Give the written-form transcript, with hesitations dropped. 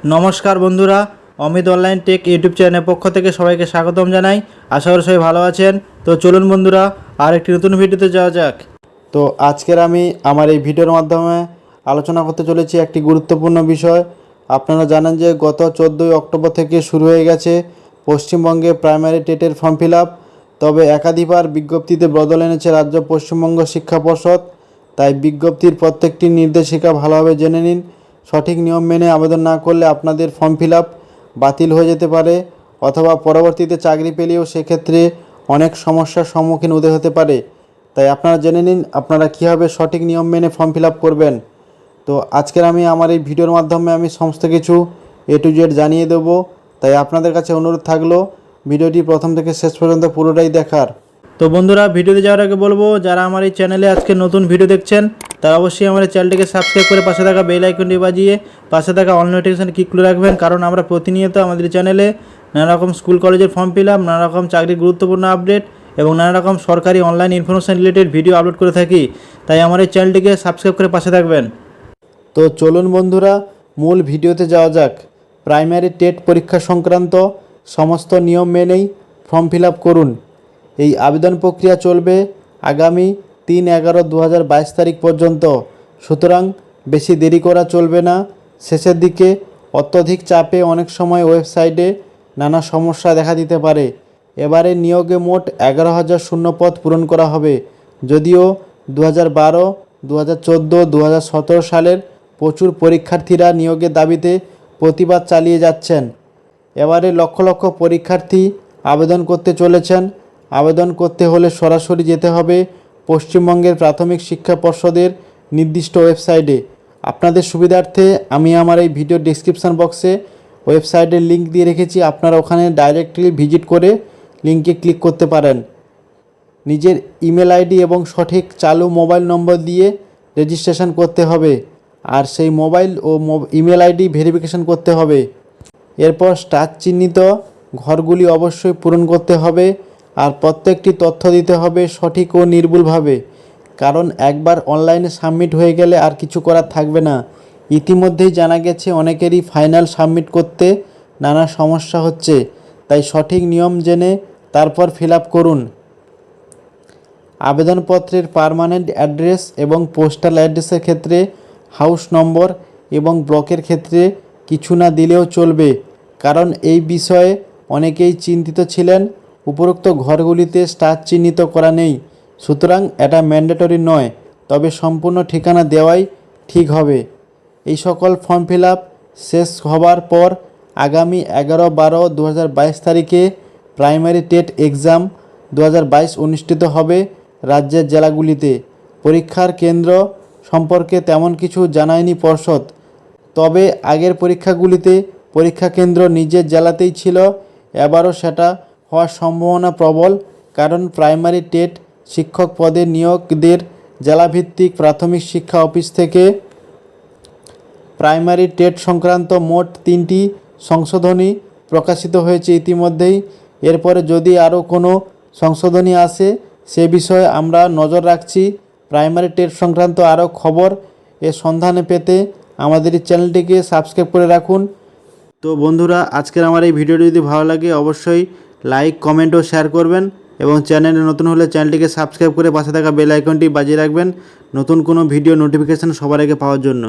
নমস্কার বন্ধুরা, Amit online take YouTube চ্যানেলের পক্ষ থেকে সবাইকে স্বাগতম জানাই। আশা করি সবাই ভালো আছেন। তো চলুন বন্ধুরা, আর একটি নতুন ভিডিওতে যাওয়া যাক। তো আজকের আমি আমার এই ভিডিওর মাধ্যমে আলোচনা করতে চলেছি একটি গুরুত্বপূর্ণ বিষয়। আপনারা জানেন যে গত 14ই অক্টোবর থেকে শুরু হয়ে গেছে পশ্চিমবঙ্গে প্রাইমারি টেটের ফর্ম ফিল আপ। তবে একাধিকবার বিজ্ঞপ্তিতে বদল এনেছে রাজ্য পশ্চিমবঙ্গ শিক্ষা পর্ষদ। তাই বিজ্ঞপ্তির প্রত্যেকটি নির্দেশিকা ভালোভাবে জেনে নিন। সঠিক নিয়ম মেনে আবেদন না করলে আপনাদের ফর্ম ফিল আপ বাতিল হয়ে যেতে পারে, অথবা পরবর্তীতে চাকরি পেলেও সেক্ষেত্রে অনেক সমস্যার সম্মুখীন হতে পারে। তাই আপনারা জেনে নিন আপনারা কীভাবে সঠিক নিয়ম মেনে ফর্ম ফিল আপ করবেন। তো আজকের আমি আমার এই ভিডিওর মাধ্যমে আমি সমস্ত কিছু A to Z জানিয়ে দেবো। তাই আপনাদের কাছে অনুরোধ থাকলো ভিডিওটি প্রথম থেকে শেষ পর্যন্ত পুরোটাই দেখার। তো বন্ধুরা, ভিডিওতে যাওয়ার আগে বলবো, যারা আমার এই চ্যানেলে আজকে নতুন ভিডিও দেখছেন তারা অবশ্যই আমার এই চ্যানেলটিকে সাবস্ক্রাইব করে পাশে থাকা বেল আইকনটি বাজিয়ে পাশে থাকা অল নোটিফিকেশন ক্লিক করে রাখবেন। কারণ আমরা প্রতিনিয়ত আমাদের চ্যানেলে নানা রকম স্কুল কলেজের ফর্ম ফিল আপ, নানা রকম চাকরির গুরুত্বপূর্ণ আপডেট এবং নানা রকম সরকারি online information related video upload করে থাকি। তাই আমার এই চ্যানেলটিকে সাবস্ক্রাইব করে পাশে থাকবেন। তো চলুন বন্ধুরা, মূল ভিডিওতে যাওয়া যাক। প্রাইমারি টেট পরীক্ষা সংক্রান্ত সমস্ত নিয়ম মেনেই ফর্ম ফিল আপ করুন। এই আবেদন প্রক্রিয়া চলবে আগামী 3/11/2022 তারিখ পর্যন্ত। সুতরাং বেশি দেরি করা চলবে না। শেষের দিকে অত্যধিক চাপে অনেক সময় ওয়েবসাইটে নানা সমস্যা দেখা দিতে পারে। এবারে নিয়োগে মোট 11,000 শূন্যপদ পূরণ করা হবে। যদিও 2012, 2014, 2017 সালের প্রচুর পরীক্ষার্থীরা নিয়োগের দাবিতে প্রতিবাদ চালিয়ে যাচ্ছেন। এবারে লক্ষ লক্ষ পরীক্ষার্থী আবেদন করতে চলেছেন। আবেদন করতে হলে সরাসরি যেতে হবে পশ্চিমবঙ্গের প্রাথমিক শিক্ষা পর্ষদের নির্দিষ্ট ওয়েবসাইটে। আপনাদের সুবিধার্থে আমি আমার এই ভিডিও ডেসক্রিপশন বক্সে ওয়েবসাইটের লিঙ্ক দিয়ে রেখেছি। আপনারা ওখানে ডাইরেক্টলি ভিজিট করে লিঙ্কে ক্লিক করতে পারেন। নিজের ইমেল আইডি এবং সঠিক চালু মোবাইল নম্বর দিয়ে রেজিস্ট্রেশন করতে হবে, আর সেই মোবাইল ও ইমেল আইডি ভেরিফিকেশন করতে হবে। এরপর স্টার চিহ্নিত ঘরগুলি অবশ্যই পূরণ করতে হবে, আর প্রত্যেকটি তথ্য দিতে হবে সঠিক ও নির্ভুলভাবে। কারণ একবার অনলাইনে সাবমিট হয়ে গেলে আর কিছু করার থাকবে না। ইতিমধ্যেই জানা গেছে অনেকেরই ফাইনাল সাবমিট করতে নানা সমস্যা হচ্ছে। তাই সঠিক নিয়ম জেনে তারপর ফিল আপ করুন। আবেদনপত্রের পার্মানেন্ট অ্যাড্রেস এবং পোস্টাল অ্যাড্রেসের ক্ষেত্রে হাউস নম্বর এবং ব্লকের ক্ষেত্রে কিছু না দিলেও চলবে। কারণ এই বিষয়ে অনেকেই চিন্তিত ছিলেন। উপরোক্ত ঘরগুলিতে স্টার চিহ্নিত করা নেই, সুতরাং এটা ম্যান্ডেটরি নয়। তবে সম্পূর্ণ ঠিকানা দেওয়াই ঠিক হবে। এই সকল ফর্ম ফিল আপ শেষ হবার পর আগামী 11/12/2022 তারিখে প্রাইমারি টেট এক্সাম 2022 অনুষ্ঠিত হবে রাজ্যের জেলাগুলিতে। পরীক্ষার কেন্দ্র সম্পর্কে তেমন কিছু জানায়নি পর্ষদ। তবে আগের পরীক্ষাগুলিতে পরীক্ষা কেন্দ্র নিজের জেলাতেই ছিল। এবারও সেটা হওয়ার সম্ভাবনা প্রবল। কারণ প্রাইমারি টেট শিক্ষক পদে নিয়োগদের জেলাভিত্তিক প্রাথমিক শিক্ষা অফিস থেকে প্রাইমারি টেট সংক্রান্ত মোট 3টি সংশোধনী প্রকাশিত হয়েছে ইতিমধ্যেই। এরপরে যদি আরও কোনো সংশোধনী আসে সে বিষয়ে আমরা নজর রাখছি। প্রাইমারি টেট সংক্রান্ত আরও খবর এর সন্ধানে পেতে আমাদের এই চ্যানেলটিকে সাবস্ক্রাইব করে রাখুন। তো বন্ধুরা, আজকের আমার এই ভিডিওটি যদি ভালো লাগে অবশ্যই লাইক, কমেন্ট ও শেয়ার করবেন, এবং চ্যানেলে নতুন হলে চ্যানেলটিকে সাবস্ক্রাইব করে পাশে থাকা বেল আইকনটি বাজিয়ে রাখবেন নতুন কোনো ভিডিও নোটিফিকেশান সবার আগে পাওয়ার জন্য।